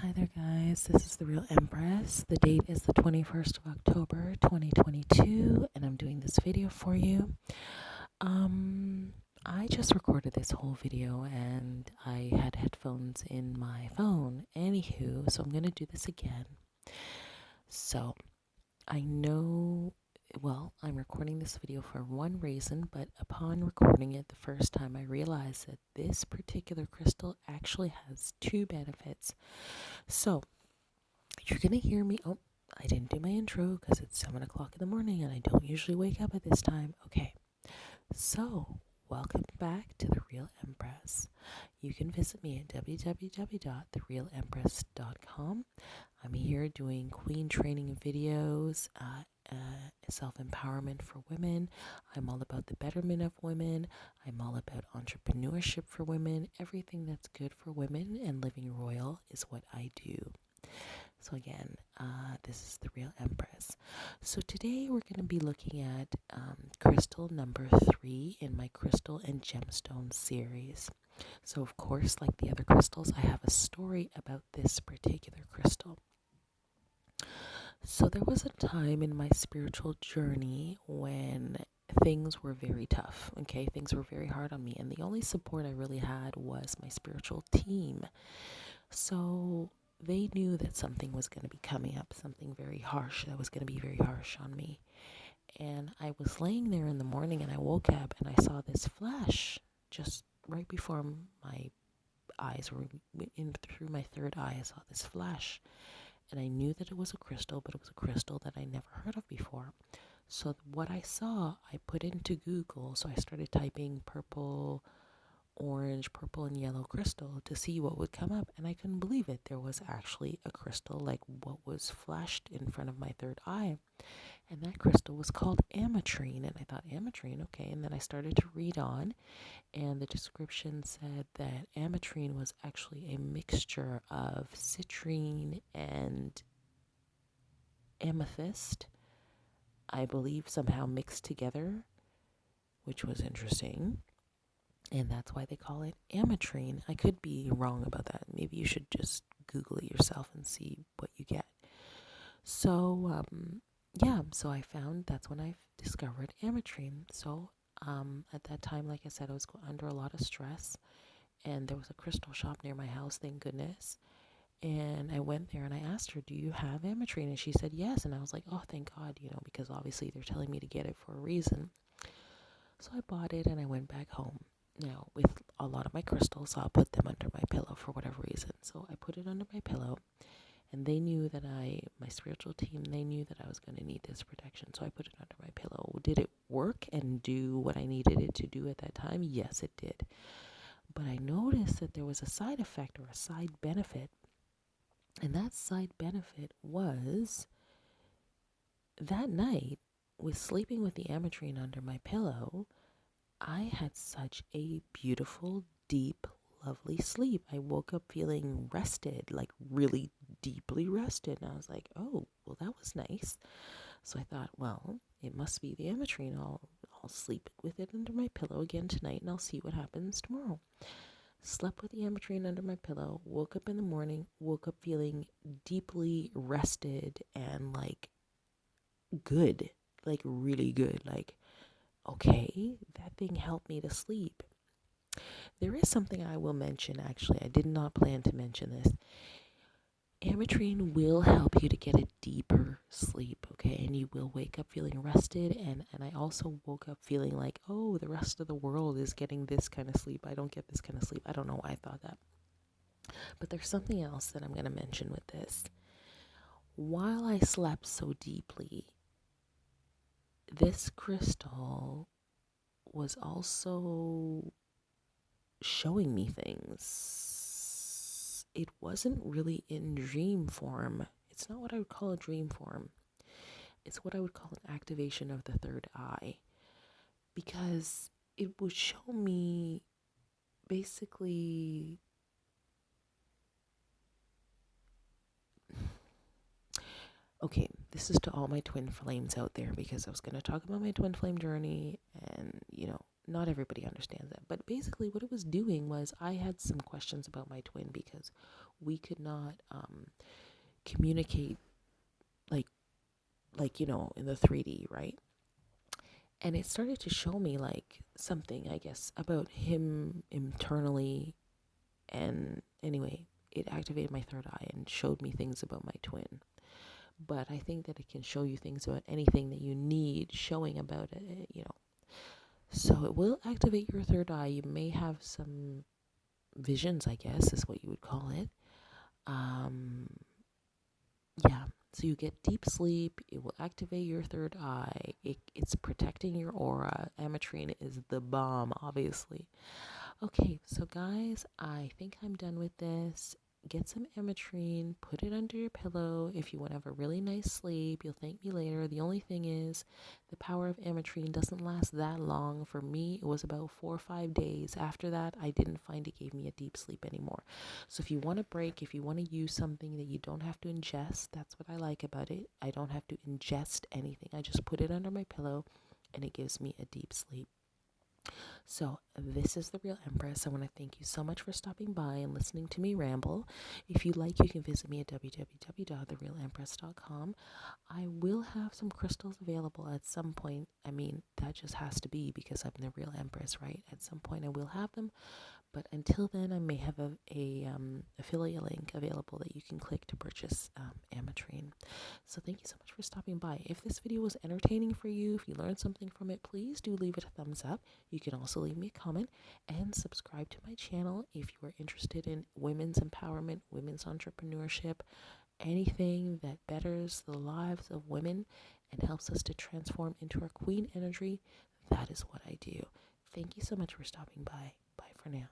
Hi there, guys. This is the Real Empress. The date is the 21st of October, 2022, and I'm doing this video for you. I just recorded this whole video and I had headphones in my phone. Anywho, so I'm going to do this again. So, I know, I'm recording this video for one reason, but upon recording it the first time, I realized that this particular crystal actually has two benefits. So, you're going to hear me. Oh, I didn't do my intro because it's 7 o'clock in the morning and I don't usually wake up at this time. Okay, so welcome back to The Real Empress. You can visit me at www.therealempress.com. I'm here doing queen training videos, self-empowerment for women. I'm all about the betterment of women. I'm all about entrepreneurship for women. Everything that's good for women and living royal is what I do. So again, this is the Real Empress. So today we're going to be looking at crystal number 3 in my crystal and gemstone series. So of course, like the other crystals, I have a story about this particular crystal. So there was a time in my spiritual journey when things were very tough. Okay, things were very hard on me, and the only support I really had was my spiritual team. So they knew that something was going to be coming up, something very harsh that was going to be very harsh on me. And I was laying there in the morning and I woke up and I saw this flash just right before my eyes were in through my third eye. I saw this flash and I knew that it was a crystal, but it was a crystal that I never heard of before. So what I saw, I put into Google. So I started typing orange, purple, and yellow crystal to see what would come up, and I couldn't believe it. There was actually a crystal like what was flashed in front of my third eye, and that crystal was called ametrine. And I thought, ametrine, okay. And then I started to read on, and the description said that ametrine was actually a mixture of citrine and amethyst, I believe, somehow mixed together, which was interesting. And that's why they call it ametrine. I could be wrong about that. Maybe you should just Google it yourself and see what you get. So, so I found that's when I discovered ametrine. So, at that time, like I said, I was under a lot of stress, and there was a crystal shop near my house, thank goodness. And I went there and I asked her, "Do you have ametrine?" And she said yes. And I was like, "Oh, thank God," because obviously they're telling me to get it for a reason. So I bought it and I went back home. Now, with a lot of my crystals, I'll put them under my pillow for whatever reason. So I put it under my pillow, and they knew that my spiritual team, they knew that I was going to need this protection. So I put it under my pillow. Did it work and do what I needed it to do at that time? Yes, it did. But I noticed that there was a side effect or a side benefit. And that side benefit was that night, with sleeping with the ametrine under my pillow, I had such a beautiful, deep, lovely sleep. I woke up feeling rested, like really deeply rested. And I was like, oh, well, that was nice. So I thought, well, it must be the ametrine. I'll sleep with it under my pillow again tonight and I'll see what happens tomorrow. Slept with the ametrine under my pillow, woke up in the morning, woke up feeling deeply rested and like good, like really good. Like, okay, that thing helped me to sleep. There is something I will mention, actually. I did not plan to mention this. Ametrine will help you to get a deeper sleep, okay? And you will wake up feeling rested. And I also woke up feeling like, oh, the rest of the world is getting this kind of sleep. I don't get this kind of sleep. I don't know why I thought that. But there's something else that I'm going to mention with this. While I slept so deeply, this crystal was also showing me things. It wasn't really in dream form. It's not what I would call a dream form. It's what I would call an activation of the third eye, because it would show me basically, okay, this is to all my twin flames out there, because I was going to talk about my twin flame journey and, not everybody understands that. But basically, what it was doing was I had some questions about my twin because we could not communicate like in the 3D, right? And it started to show me like something, I guess, about him internally. And anyway, it activated my third eye and showed me things about my twin. But I think that it can show you things about anything that you need showing about it. So it will activate your third eye. You may have some visions, I guess, is what you would call it. Um, yeah. So you get deep sleep. It will activate your third eye. It's protecting your aura. Ametrine is the bomb, obviously. Okay, so guys, I think I'm done with this. Get some Ametrine, put it under your pillow. If you want to have a really nice sleep, you'll thank me later. The only thing is, the power of Ametrine doesn't last that long. For me, it was about 4 or 5 days. After that, I didn't find it gave me a deep sleep anymore. So if you want to break, if you want to use something that you don't have to ingest, that's what I like about it. I don't have to ingest anything. I just put it under my pillow and it gives me a deep sleep. So, this is The Real Empress. I want to thank you so much for stopping by and listening to me ramble. If you like, you can visit me at www.therealempress.com. I will have some crystals available at some point. I mean, that just has to be because I'm the Real Empress, right? At some point, I will have them. But until then, I may have a affiliate link available that you can click to purchase Ametrine. So thank you so much for stopping by. If this video was entertaining for you, if you learned something from it, please do leave it a thumbs up. You can also leave me a comment and subscribe to my channel if you are interested in women's empowerment, women's entrepreneurship, anything that betters the lives of women and helps us to transform into our queen energy. That is what I do. Thank you so much for stopping by. Bye for now.